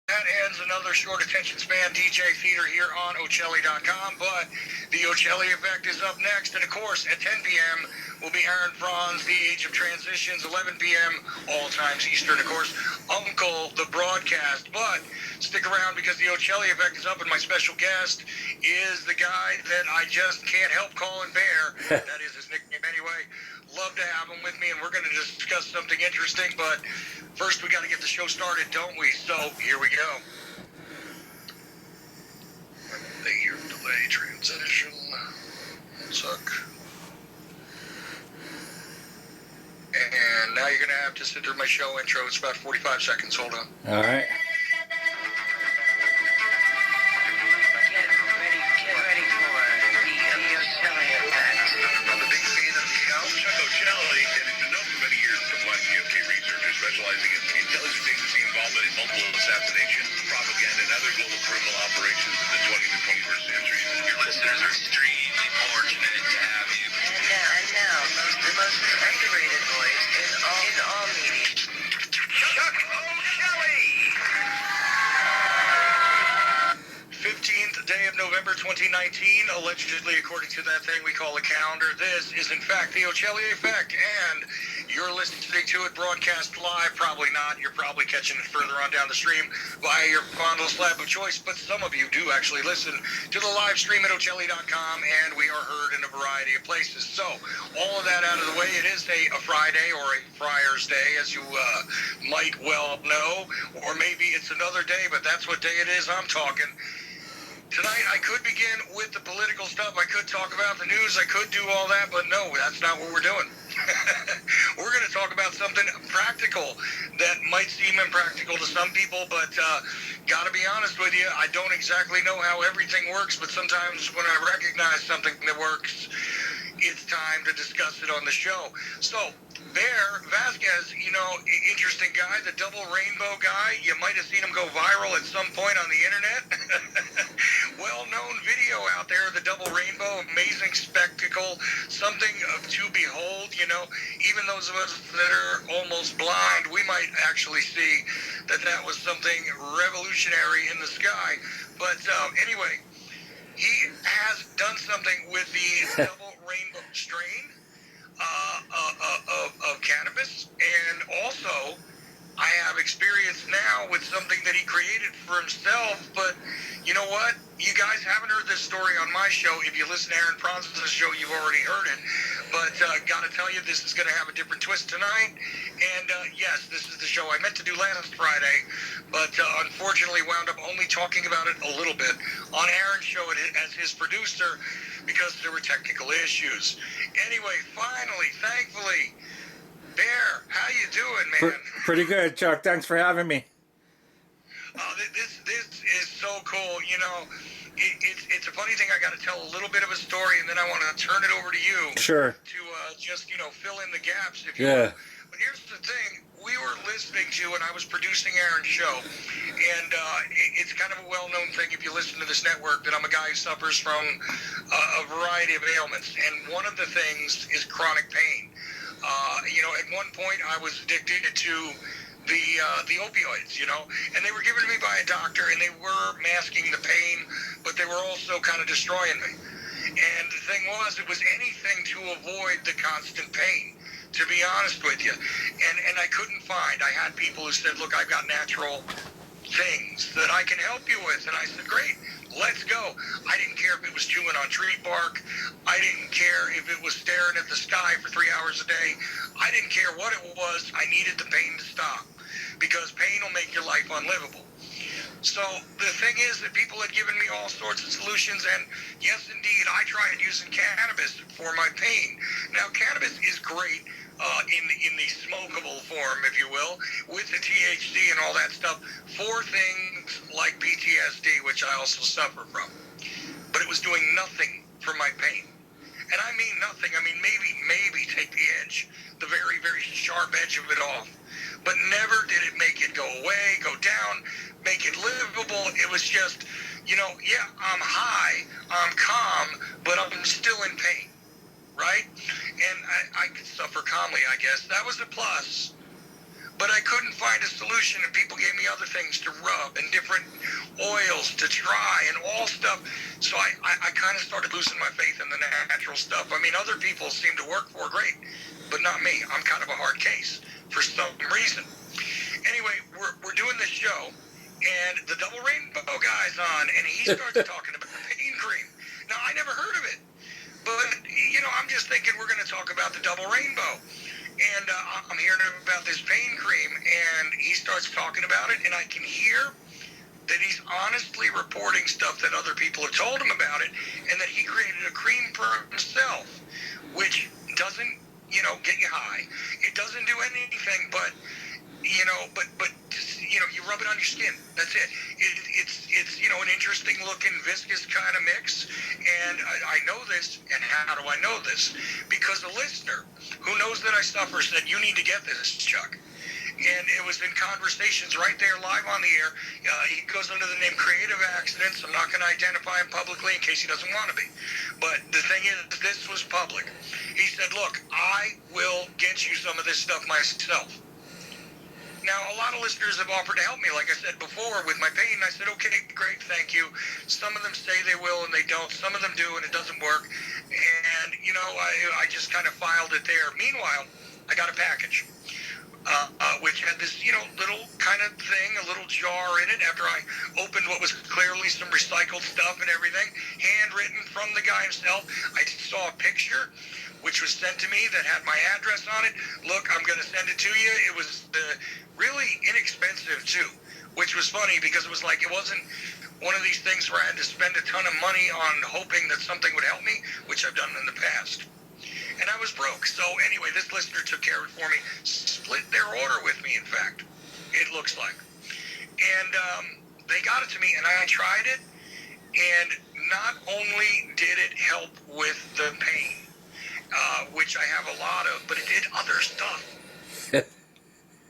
that ends another short attention span DJ feeder here on Ochelli.com. But the Ochelli Effect is up next. And of course, at 10 p.m. will be Aaron Franz, The Age of Transitions, 11 p.m. all times Eastern. Of course, Uncle, the broadcast. But stick around because the Ochelli Effect is up, and my special guest is the guy that I just can't help calling Bear. That is his nickname anyway. Love to have him with me, and we're going to discuss something interesting, but first we got to get the show started, don't we? So here we go. The year delay transition. Suck. And now you're going to have to sit through my show intro. It's about 45 seconds. Hold on. All right. Specializing in intelligence agency involvement in multiple assassinations, propaganda, and other global criminal operations in the 20th and 21st centuries. Your listeners are extremely fortunate to have you. And now, the most underrated voice in all media. Chuck Ochelli! 15th day of November 2019, allegedly according to that thing we call a calendar. This is in fact the Ochelli Effect, and you're listening to it broadcast live. Probably not. You're probably catching it further on down the stream via your fondle slab of choice, but some of you do actually listen to the live stream at Ochelli.com, and we are heard in a variety of places. So all of that out of the way, it is a Friday or a Friar's Day, as you might well know, or maybe it's another day, but that's what day it is I'm talking. Tonight, I could begin with the political stuff. I could talk about the news. I could do all that, but no, that's not what we're doing. We're going to talk about something practical that might seem impractical to some people, but got to be honest with you, I don't exactly know how everything works, but sometimes when I recognize something that works, it's time to discuss it on the show. So, Bear Vasquez, you know, interesting guy, the double rainbow guy. You might have seen him go viral at some point on the internet. Well-known video out there, the double rainbow, amazing spectacle, something to behold, you know. Even those of us that are almost blind, we might actually see that that was something revolutionary in the sky. But anyway, he has done something with the double rainbow strain of cannabis, and also I have experience now with something that he created for himself. But you know what? You guys haven't heard this story on my show. If you listen to Aaron Franz's show, you've already heard it. But got to tell you, this is going to have a different twist tonight. And yes, this is the show I meant to do last Friday, but unfortunately wound up only talking about it a little bit on Aaron's show as his producer because there were technical issues. Anyway, finally, thankfully, Bear, how you doing, man? Pretty good, Chuck. Thanks for having me. This is so cool. You know, it's a funny thing. I got to tell a little bit of a story, and then I want to turn it over to you. Sure. To just, you know, fill in the gaps, if you Yeah. will. But here's the thing. We were listening to, and I was producing Aaron's show, and it's kind of a well-known thing if you listen to this network that I'm a guy who suffers from a variety of ailments, and one of the things is chronic pain. You know, at one point I was addicted to the opioids, you know, and they were given to me by a doctor, and they were masking the pain, but they were also kind of destroying me. And the thing was, it was anything to avoid the constant pain, to be honest with you. And I couldn't find. I had people who said, look, I've got natural things that I can help you with. And I said, great, let's go. I didn't care if it was chewing on tree bark. I didn't care if it was staring at the sky for 3 hours a day. I didn't care what it was. I needed the pain to stop, because pain will make your life unlivable. So the thing is that people had given me all sorts of solutions, and yes, indeed, I tried using cannabis for my pain. Now, cannabis is great in the smokable form, if you will, with the THC and all that stuff, for things like PTSD, which I also suffer from. But it was doing nothing for my pain. And I mean nothing. I mean, maybe take the edge, the very, very sharp edge of it off. But never did it make it go away, go down, make it livable. It was just, you know, yeah, I'm high, I'm calm, but I'm still in pain, right? And I could suffer calmly, I guess. That was a plus. but I couldn't find a solution, and people gave me other things to rub and different oils to try and all stuff. So I kind of started losing my faith in the natural stuff. I mean, other people seem to work for great, but not me. I'm kind of a hard case for some reason. Anyway, we're doing this show, and the Double Rainbow guy's on, and he starts talking about pain cream. Now, I never heard of it, but, you know, I'm just thinking we're going to talk about the Double Rainbow. And I'm hearing about this pain cream, and he starts talking about it, and I can hear that he's honestly reporting stuff that other people have told him about it, and that he created a cream for himself, which doesn't, you know, get you high. It doesn't do anything but, you know, but you know, you rub it on your skin. That's it. It's you know, an interesting looking viscous kind of mix. And I know this. And how do I know this? Because a listener who knows that I suffer said, "You need to get this, Chuck." And it was in conversations right there live on the air. He goes under the name Creative Accidents. I'm not going to identify him publicly in case he doesn't want to be. But the thing is, this was public. He said, "Look, I will get you some of this stuff myself." Now, a lot of listeners have offered to help me, like I said before, with my pain. I said, okay, great, thank you. Some of them say they will and they don't. Some of them do and it doesn't work. And, you know, I just kind of filed it there. Meanwhile, I got a package, which had this, you know, little kind of thing, a little jar in it after I opened what was clearly some recycled stuff and everything, handwritten from the guy himself. I saw a picture which was sent to me that had my address on it. Look, I'm going to send it to you. It was really inexpensive, too, which was funny because it was like, it wasn't one of these things where I had to spend a ton of money on hoping that something would help me, which I've done in the past. And I was broke. So anyway, this listener took care of it for me, split their order with me, in fact, it looks like. And they got it to me, and I tried it, and not only did it help with the pain, which I have a lot of, but it did other stuff.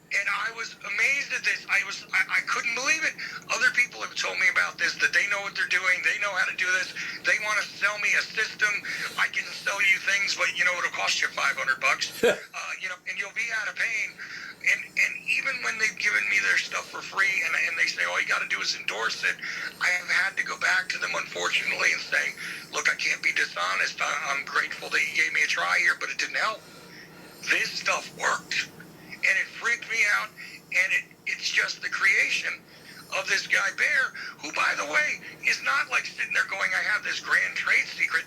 And I was amazed at this. I couldn't believe it. Other people have told me about this, that they know what they're doing. They know how to do this. They want to sell me a system. I can sell you things, but, you know, it'll cost you $500. You know, and you'll be out of pain. And even when they've given me their stuff for free and they say, all you got to do is endorse it, I have had to go back to them, unfortunately, and say, look, I can't be dishonest. I'm grateful that you gave me a try here, but it didn't help. This stuff worked. And it freaked me out, and it's just the creation of this guy, Bear, who, by the way, is not like sitting there going, I have this grand trade secret.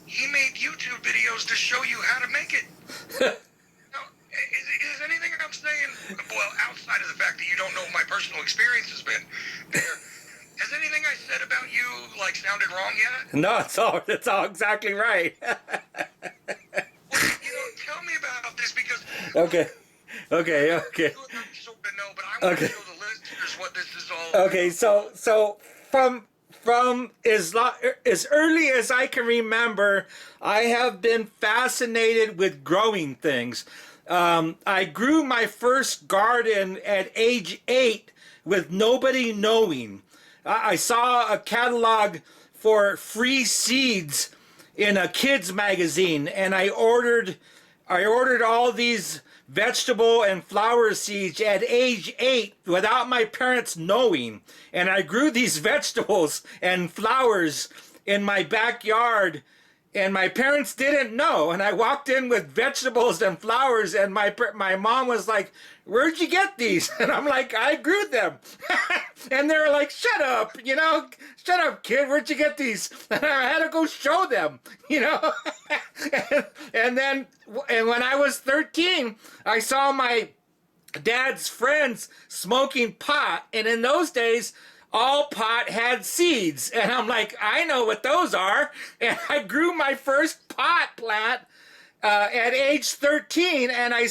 He made YouTube videos to show you how to make it. Now, is anything I'm saying, well, outside of the fact that you don't know what my personal experience has been, Bear, has anything I said about you, like, sounded wrong yet? No, it's all exactly right. Well, you know, tell me about this, because... Okay. You sort of know, but I want to show the listeners what this is all about. Okay, so from as early as I can remember, I have been fascinated with growing things. I grew my first garden at age 8 with nobody knowing. I saw a catalog for free seeds in a kids magazine, and I ordered all these vegetable and flower seeds at age 8 without my parents knowing. And I grew these vegetables and flowers in my backyard, and my parents didn't know. And I walked in with vegetables and flowers, and my mom was like, where'd you get these? And I'm like, I grew them. And they're like, shut up, you know, shut up, kid, where'd you get these? And I had to go show them, you know. and when I was 13, I saw my dad's friends smoking pot. And in those days, all pot had seeds. And I'm like, I know what those are. And I grew my first pot plant at age 13, and I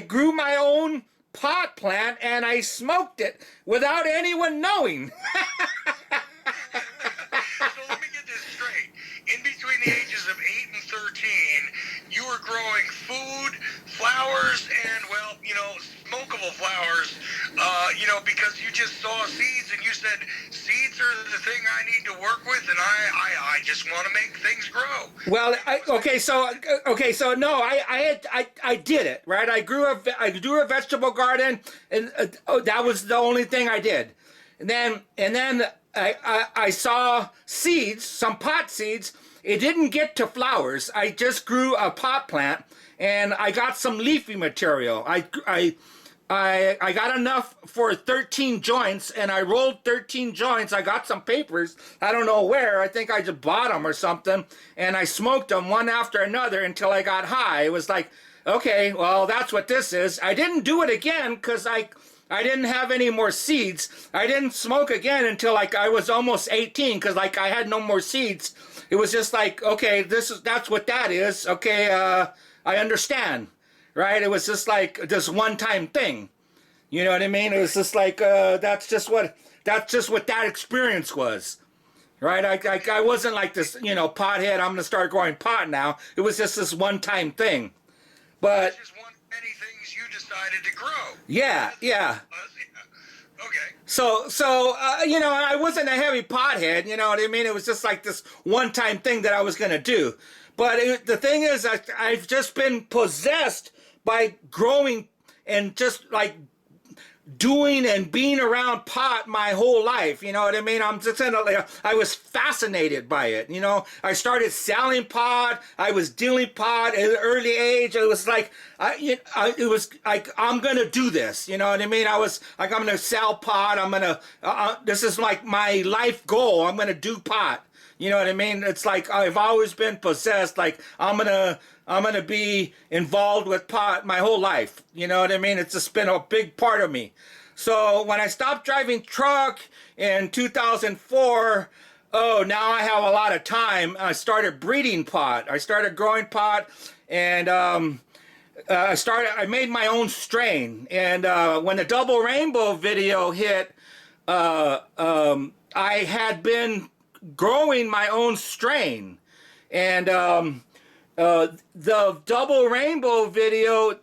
grew my own pot plant, and I smoked it without anyone knowing. So let me get this straight. In between the ages of 8 and 13, you were growing food, flowers, and, well, you know, smokable flowers. because you just saw seeds and you said seeds are the thing I need to work with, and I just want to make things grow. Well, so no, I did it right. I grew a vegetable garden, and that was the only thing I did. And then I saw seeds, some pot seeds. It didn't get to flowers. I just grew a pot plant, and I got some leafy material. I got enough for 13 joints, and I rolled 13 joints. I got some papers. I don't know where. I think I just bought them or something, and I smoked them one after another until I got high. It was like, okay, well, that's what this is. I didn't do it again because I didn't have any more seeds. I didn't smoke again until like I was almost 18 because like I had no more seeds. It was just like, okay, that's what that is. Okay, I understand. Right? It was just like this one-time thing. You know what I mean? It was just like that's just what that experience was. Right? I wasn't like this, pothead. I'm gonna start growing pot now. It was just this one-time thing. But It's just one of many things you decided to grow. yeah. Okay. So I wasn't a heavy pothead. You know what I mean? It was just like this one-time thing that I was gonna do. But the thing is, I've just been possessed by growing and just like doing and being around pot my whole life. You know what I mean? I was fascinated by it. I started selling pot. I was dealing pot at an early age. It was like, it was like, I'm going to do this. You know what I mean? I was like, I'm going to sell pot. This is like my life goal. I'm going to do pot. You know what I mean? It's like I've always been possessed. Like I'm gonna be involved with pot my whole life. You know what I mean? It's just been a big part of me. So when I stopped driving truck in 2004, now I have a lot of time. I started breeding pot. I started growing pot, and I made my own strain. And when the Double Rainbow video hit, I had been growing my own strain, and the Double Rainbow video,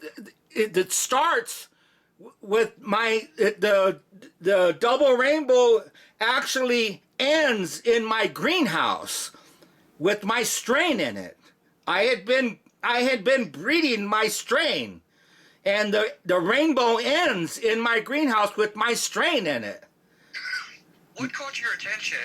it starts with the Double Rainbow actually ends in my greenhouse with my strain in it. I had been breeding my strain, and the rainbow ends in my greenhouse with my strain in it. What caught your attention?